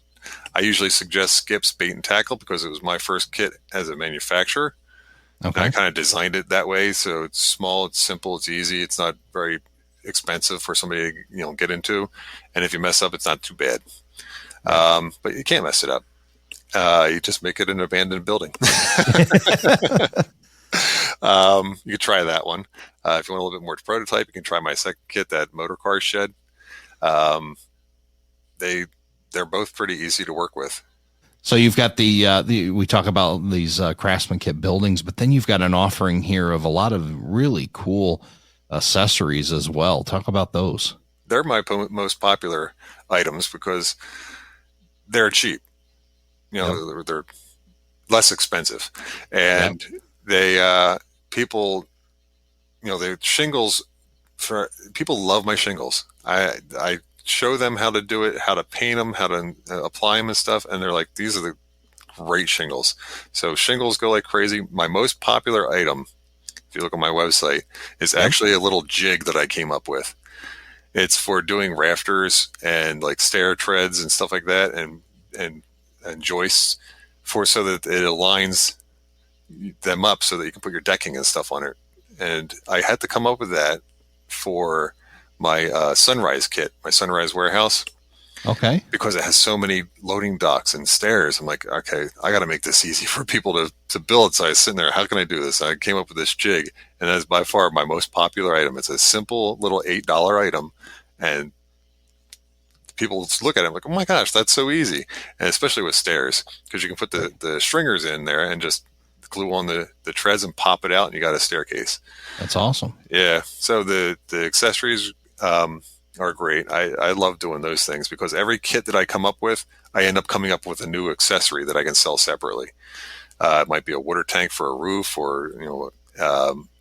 I usually suggest Skip's Bait and Tackle because it was my first kit as a manufacturer. Okay. And I kind of designed it that way. So it's small, it's simple, it's easy. It's not very expensive for somebody to get into. And if you mess up, it's not too bad. But you can't mess it up. You just make it an abandoned building. You could try that one. If you want a little bit more prototype, you can try my second kit, that motor car shed. They're both pretty easy to work with. So you've got we talk about these Craftsman kit buildings, but then you've got an offering here of a lot of really cool accessories as well. Talk about those. They're my most popular items because they're cheap. They're less expensive, and the shingles. For people love my shingles. I show them how to do it, how to paint them, how to apply them and stuff, and they're like, "These are the great shingles. So shingles go like crazy. My most popular item, if you look on my website, is Yep. actually a little jig that I came up with. It's for doing rafters and like stair treads and stuff like that, and and joists, for so that it aligns them up so that you can put your decking and stuff on it. And I had to come up with that for my Sunrise kit, my Sunrise warehouse, Okay. because it has so many loading docks and stairs. I'm like, okay, I got to make this easy for people to build. So I was sitting there, how can I do this? I came up with this jig, and that's by far my most popular item. It's a simple little $8 item, and people look at it like, oh my gosh, that's so easy. And especially with stairs, because you can put the stringers in there and just glue on the treads and pop it out, and you got a staircase. That's awesome. Yeah. So the accessories are great. I love doing those things because every kit that I come up with, I end up coming up with a new accessory that I can sell separately. It might be a water tank for a roof, or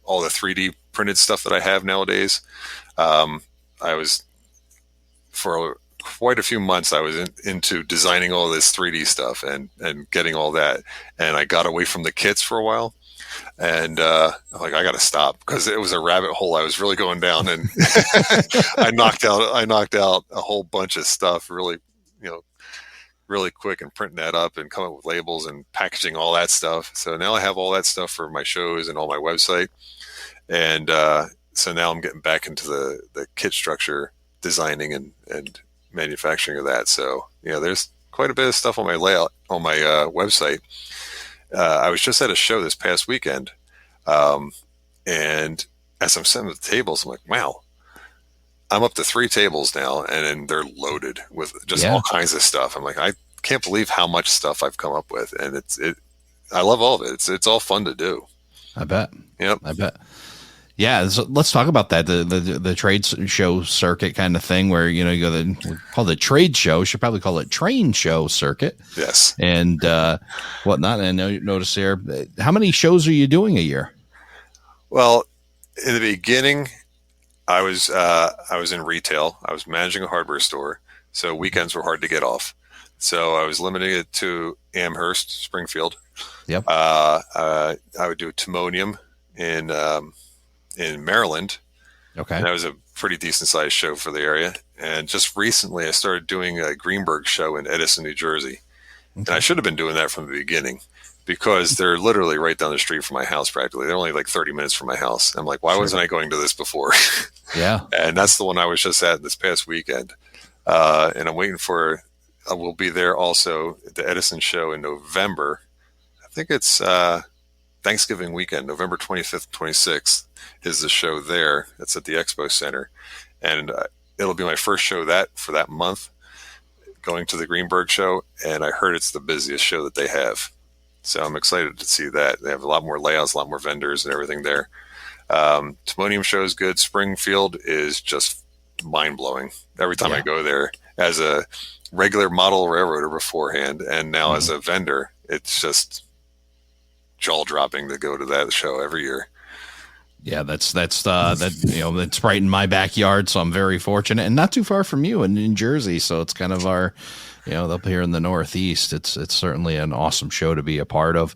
all the 3D printed stuff that I have nowadays. I was for quite a few months I was into designing all this 3D stuff and getting all that, and I got away from the kits for a while. And I'm like, I got to stop, because it was a rabbit hole I was really going down, and I knocked out a whole bunch of stuff really, really quick, and printing that up and coming up with labels and packaging all that stuff. So now I have all that stuff for my shows and all my website, and so now I'm getting back into the kit structure designing and manufacturing of that. So there's quite a bit of stuff on my layout on my website. I was just at a show this past weekend, and as I'm setting the tables, I'm like, wow, I'm up to 3 tables now, and then they're loaded with just all kinds of stuff. I'm like, I can't believe how much stuff I've come up with, and I love all of it. It's all fun to do. I bet. Yep. I bet. Yeah, so let's talk about that, the trade show circuit kind of thing, where you go we call it trade show. Should probably call it train show circuit. Yes. And whatnot. And I notice there, how many shows are you doing a year? Well, in the beginning, I was in retail. I was managing a hardware store, so weekends were hard to get off. So I was limiting it to Amherst, Springfield. Yep. I would do Timonium in Maryland. Okay. And that was a pretty decent sized show for the area. And just recently I started doing a Greenberg show in Edison, New Jersey. Okay. And I should have been doing that from the beginning, because they're literally right down the street from my house practically. They're only like 30 minutes from my house. I'm like, why wasn't I going to this before? Yeah. And that's the one I was just at this past weekend. And I'm waiting for, we'll be there also at the Edison show in November. I think it's Thanksgiving weekend, November 25th, 26th is the show there. That's at the Expo Center. And it'll be my first show for that month, going to the Greenberg show. And I heard it's the busiest show that they have. So I'm excited to see that. They have a lot more layouts, a lot more vendors and everything there. Timonium show is good. Springfield is just mind-blowing. Every time I go there, as a regular model railroader beforehand, and now as a vendor, it's just jaw-dropping to go to that show every year. Yeah, that's that's right in my backyard, so I'm very fortunate, and not too far from you in Jersey. So it's kind of our, up here in the Northeast. It's certainly an awesome show to be a part of.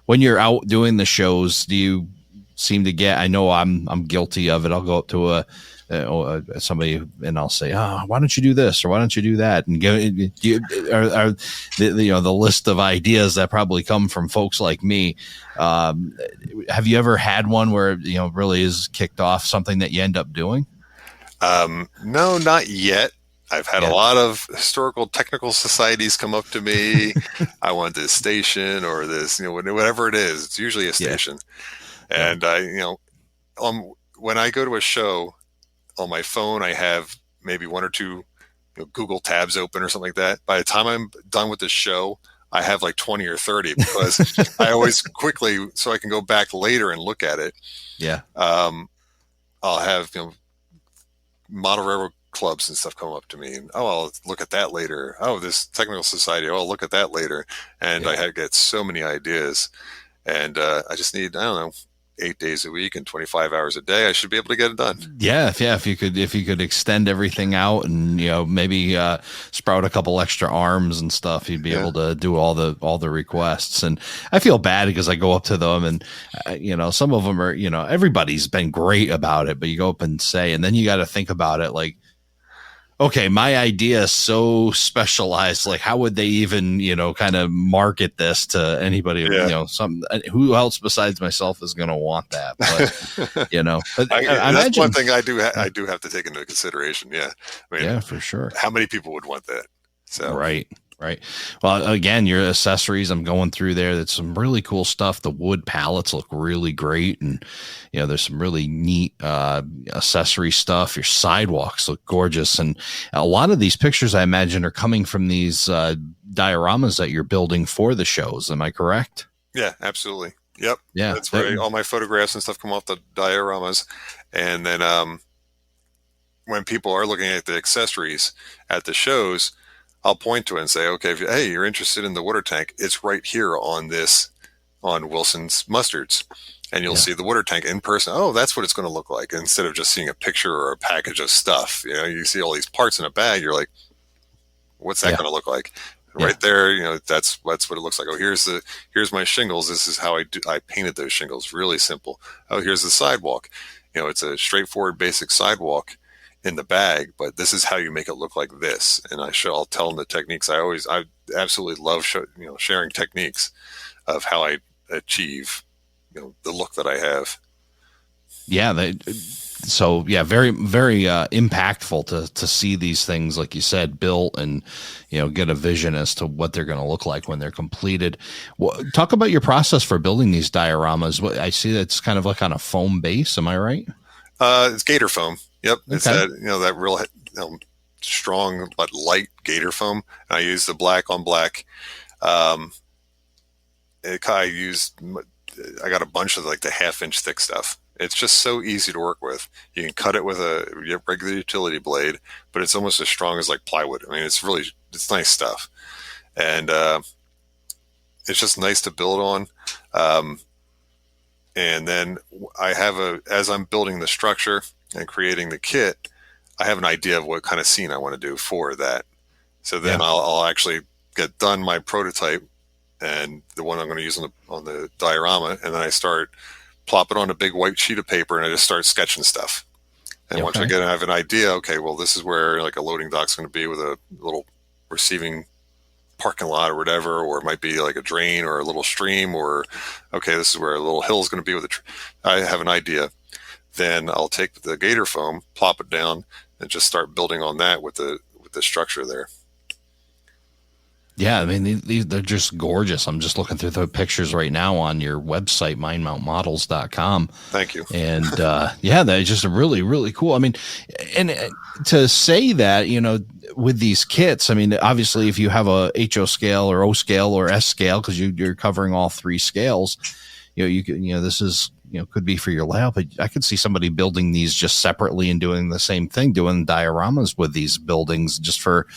When you're out doing the shows, do you seem to get? I know I'm guilty of it. I'll go up to somebody and I'll say, why don't you do this or why don't you do that? And the list of ideas that probably come from folks like me. Have you ever had one where really is kicked off something that you end up doing? No, not yet. I've had a lot of historical technical societies come up to me. I want this station or this, whatever it is. It's usually a station. Yeah. And when I go to a show, on my phone, I have maybe 1 or 2 Google tabs open or something like that. By the time I'm done with the show, I have like 20 or 30, because I always quickly, so I can go back later and look at it. Yeah. I'll have, model railroad clubs and stuff come up to me, and I'll look at that later. Oh, this technical society, I'll look at that later. And I get so many ideas, and I just need, I don't know, 8 days a week and 25 hours a day, I should be able to get it done. Yeah, if you could extend everything out and maybe sprout a couple extra arms and stuff, you'd be able to do all the requests. And I feel bad because I go up to them and some of them are everybody's been great about it, but you go up and say, and then you got to think about it like, okay, my idea is so specialized. Like, how would they even, kind of market this to anybody? Who else besides myself is going to want that? But, but I that's imagine, one thing I do have to take into consideration. Yeah. I mean, yeah, for sure. How many people would want that? So, right. Well, again, your accessories, I'm going through there. That's some really cool stuff. The wood pallets look really great. And, there's some really neat accessory stuff. Your sidewalks look gorgeous. And a lot of these pictures, I imagine, are coming from these dioramas that you're building for the shows. Am I correct? Yeah, absolutely. Yep. Yeah. That's right. All my photographs and stuff come off the dioramas. And then when people are looking at the accessories at the shows, I'll point to it and say, okay, hey, you're interested in the water tank. It's right here on Wilson's Mustards. And you'll see the water tank in person. Oh, that's what it's going to look like. Instead of just seeing a picture or a package of stuff, you see all these parts in a bag. You're like, what's that going to look like? Right there, that's what it looks like. Oh, here's my shingles. This is how I painted those shingles. Really simple. Oh, here's the sidewalk. It's a straightforward, basic sidewalk in the bag, but this is how you make it look like this. And I'll tell them the techniques. I absolutely love sharing techniques of how I achieve, the look that I have. Yeah. Very, very impactful to see these things, like you said, built and, get a vision as to what they're going to look like when they're completed. Well, talk about your process for building these dioramas. I see that's kind of like on a foam base. Am I right? It's gator foam. Yep. Okay. It's that real strong but light gator foam. I use the black on black. I got a bunch of like the 1/2-inch thick stuff. It's just so easy to work with. You can cut it with a regular utility blade, but it's almost as strong as like plywood. I mean, it's nice stuff. And it's just nice to build on. And then as I'm building the structure and creating the kit, I have an idea of what kind of scene I want to do for that. So then I'll actually get done my prototype and the one I'm going to use on the diorama. And then I plop it on a big white sheet of paper and I just start sketching stuff. And once I have an idea, okay, well, this is where like a loading dock's going to be with a little receiving parking lot or whatever, or it might be like a drain or a little stream, or okay, this is where a little hill is going to be with I have an idea. Then I'll take the gator foam, plop it down, and just start building on that with the structure there. Yeah, I mean, they're just gorgeous. I'm just looking through the pictures right now on your website, mindmountmodels.com. Thank you. And they're just really, really cool. I mean, and to say that, with these kits, I mean, obviously if you have a HO scale or O scale or S scale, because you're covering all three scales, this is, could be for your layout, but I could see somebody building these just separately and doing the same thing, doing dioramas with these buildings just for,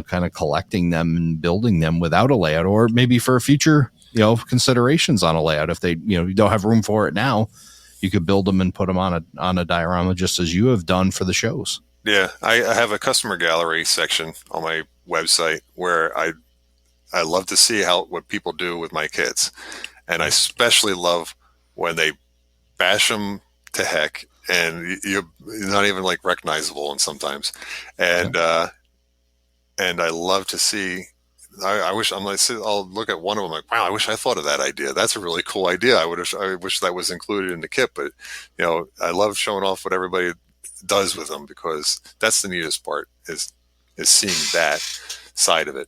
kind of collecting them and building them without a layout, or maybe for future, considerations on a layout. If they, you don't have room for it now, you could build them and put them on a diorama just as you have done for the shows. Yeah. I have a customer gallery section on my website where I love to see what people do with my kits. And I especially love when they bash them to heck and you're not even like recognizable and sometimes. And I love to see, I wish I'll look at one of them like, wow, I wish I thought of that idea. That's a really cool idea. I wish that was included in the kit, but I love showing off what everybody does with them because that's the neatest part is seeing that side of it.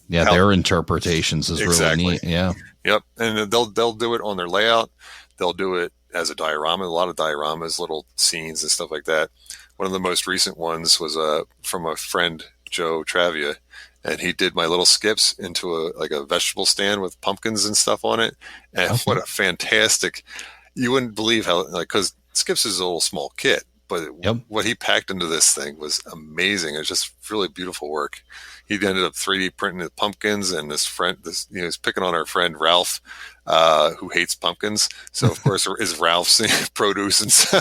Their interpretations is exactly. really neat. Yeah. Yep. And they'll do it on their layout. They'll do it as a diorama, a lot of dioramas, little scenes and stuff like that. One of the most recent ones was from a friend, Joe Travia, and he did my little skips into a vegetable stand with pumpkins and stuff on it. And what a fantastic, you wouldn't believe how, because skips is a little small kit, but Yep. what he packed into this thing was amazing. It was just really beautiful work. He ended up 3D printing the pumpkins, and he's picking on our friend Ralph, who hates pumpkins. So of course is Ralph's produce, and so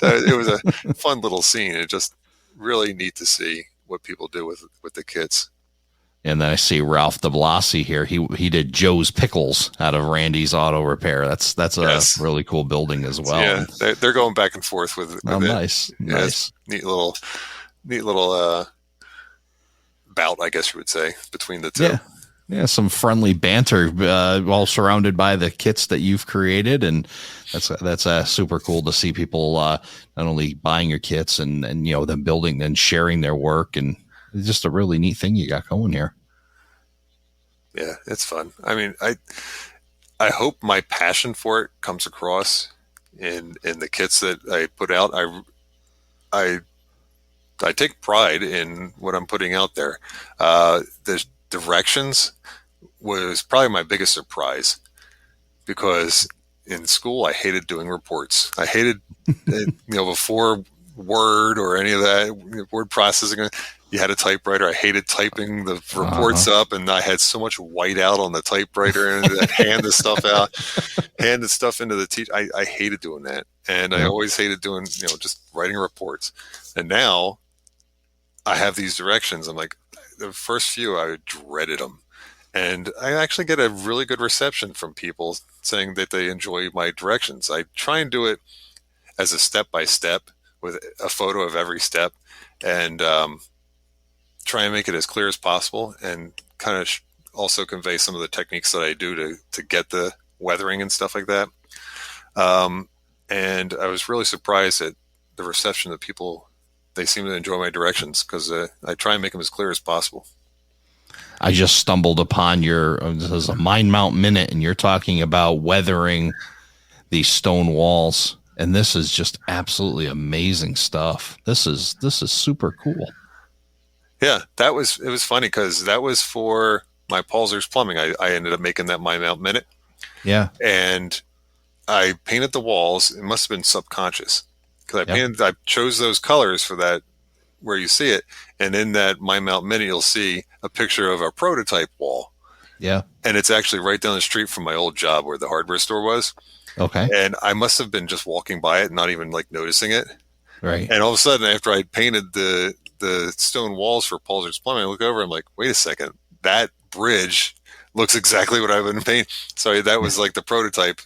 it was a fun little scene. It just really neat to see what people do with the kits. And then I see Ralph DeBlasi here. He did Joe's Pickles out of Randy's Auto Repair. That's a really cool building as well. Yeah, they're going back and forth with it. Nice. Neat little bout, I guess you would say, between the two. Yeah, some friendly banter, all surrounded by the kits that you've created, and that's super cool to see people not only buying your kits and them building and sharing their work, and it's just a really neat thing you got going here. Yeah, it's fun. I mean, I hope my passion for it comes across in the kits that I put out. I take pride in what I'm putting out there. The directions was probably my biggest surprise, because in school I hated doing reports. I hated before Word or any of that word processing. You had a typewriter. I hated typing the reports up, and I had so much white out on the typewriter, and I'd hand the stuff out, hand the stuff into the teacher. I hated doing that, and I always hated doing just writing reports. And now I have these directions. I'm like, the first few I dreaded them, and I actually get a really good reception from people saying that they enjoy my directions. I try and do it as a step-by-step with a photo of every step, and try and make it as clear as possible, and kind of also convey some of the techniques that I do to get the weathering and stuff like that. And I was really surprised at the reception of people. They seem to enjoy my directions, because I try and make them as clear as possible. I just stumbled upon this is a Mind Mount Minute, and you're talking about weathering these stone walls. And this is just absolutely amazing stuff. This is super cool. Yeah, it was funny, because that was for my Paulser's Plumbing. I ended up making that Mind Mount Minute. Yeah. And I painted the walls. It must have been subconscious, because I chose those colors for that, where you see it. And in that Mind Mount Minute, you'll see a picture of a prototype wall. Yeah. And it's actually right down the street from my old job where the hardware store was. Okay. And I must have been just walking by it, not even noticing it. Right. And all of a sudden, after I painted the stone walls for Paulser's Plumbing, I look over, I'm like, wait a second, that bridge looks exactly what I've been painting. So that was like the prototype,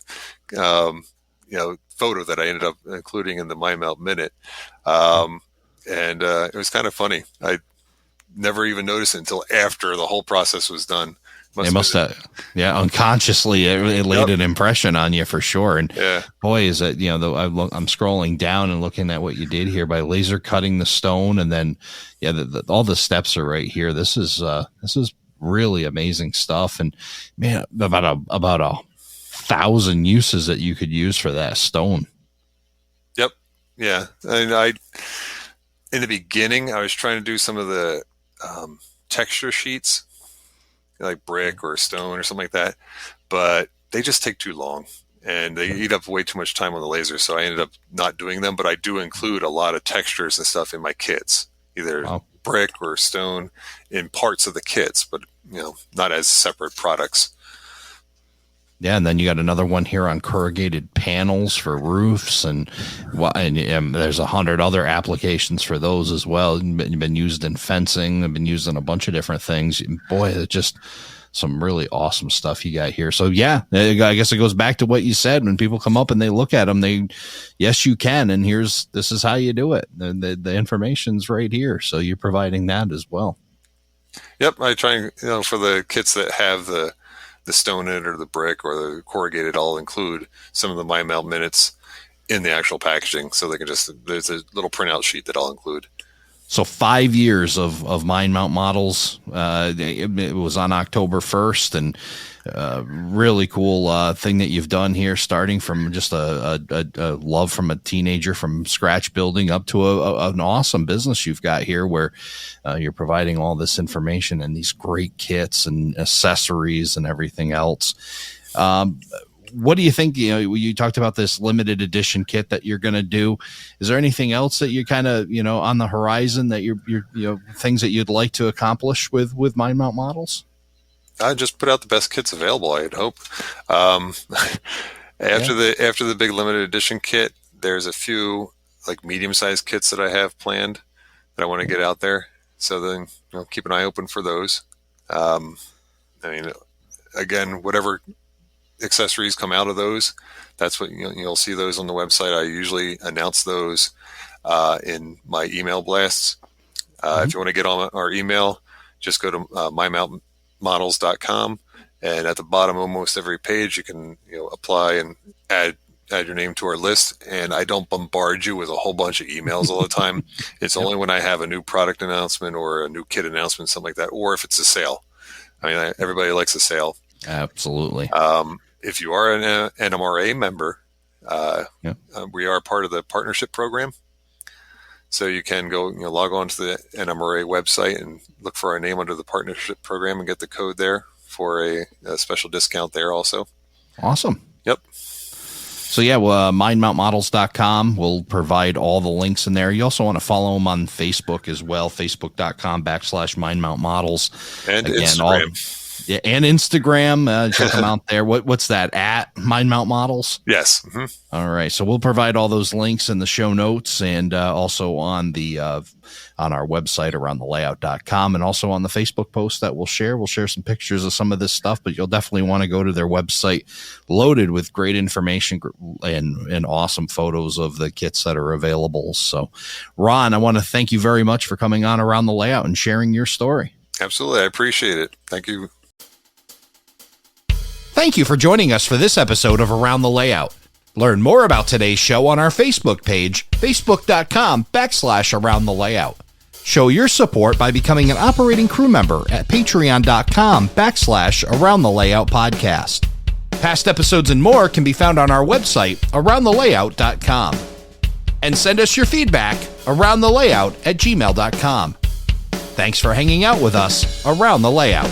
photo that I ended up including in the Mind Mount Minute. And it was kind of funny. I never even noticed it until after the whole process was done. Unconsciously it laid an impression on you for sure. And boy, is it, I'm scrolling down and looking at what you did here by laser cutting the stone, and then all the steps are right here. This is really amazing stuff, and man, about 1,000 uses that you could use for that stone. Yep. Yeah. And in the beginning, I was trying to do some of the texture sheets, like brick or stone or something like that, but they just take too long, and they eat up way too much time on the laser. So I ended up not doing them, but I do include a lot of textures and stuff in my kits, either brick or stone in parts of the kits, but not as separate products. Yeah, and then you got another one here on corrugated panels for roofs, and there's 100 other applications for those as well. Been used in fencing. They've been used in a bunch of different things. Boy, it's just some really awesome stuff you got here. So yeah, I guess it goes back to what you said. When people come up and they look at them, yes, you can, and this is how you do it. The information's right here, so you're providing that as well. Yep, I try for the kits that have the stone in it or the brick or the corrugated, I'll include some of the Mind Mount Minutes in the actual packaging, so they can there's a little printout sheet that I'll include. So 5 years of Mind Mount models. It was on October 1st, and really cool thing that you've done here, starting from just a love from a teenager from scratch building up to an awesome business you've got here, where you're providing all this information and these great kits and accessories and everything else. what do you think? You talked about this limited edition kit that you're going to do. Is there anything else that you kind of, on the horizon that you're things that you'd like to accomplish with Mind Mount Models? I just put out the best kits available, I'd hope. After the big limited edition kit, there's a few like medium-sized kits that I have planned that I want to get out there. So then, keep an eye open for those. Again, whatever accessories come out of those, that's what you'll see those on the website. I usually announce those in my email blasts. If you want to get on our email, just go to mymountmodels.com, and at the bottom of almost every page you can apply and add your name to our list. And I don't bombard you with a whole bunch of emails all the time. It's only when I have a new product announcement or a new kit announcement, something like that, or if it's a sale. Everybody likes a sale. Absolutely. If you are an NMRA member, we are part of the partnership program. So you can go log on to the NMRA website and look for our name under the partnership program and get the code there for a special discount there also. Awesome. Yep. So mindmountmodels.com will provide all the links in there. You also want to follow them on Facebook as well, facebook.com/mindmountmodels. And again, Instagram. And Instagram. Check them out there. What's that, at Mind Mount Models? Yes. Mm-hmm. All right. So we'll provide all those links in the show notes, and also on the on our website, aroundthelayout.com, and also on the Facebook post that we'll share. We'll share some pictures of some of this stuff, but you'll definitely want to go to their website, loaded with great information and awesome photos of the kits that are available. So, Ron, I want to thank you very much for coming on Around the Layout and sharing your story. Absolutely. I appreciate it. Thank you. Thank you for joining us for this episode of Around the Layout. Learn more about today's show on our Facebook page, facebook.com/Around the Layout. Show your support by becoming an operating crew member at patreon.com/Around the Layout podcast. Past episodes and more can be found on our website, aroundthelayout.com. And send us your feedback, aroundthelayout@gmail.com. Thanks for hanging out with us around the layout.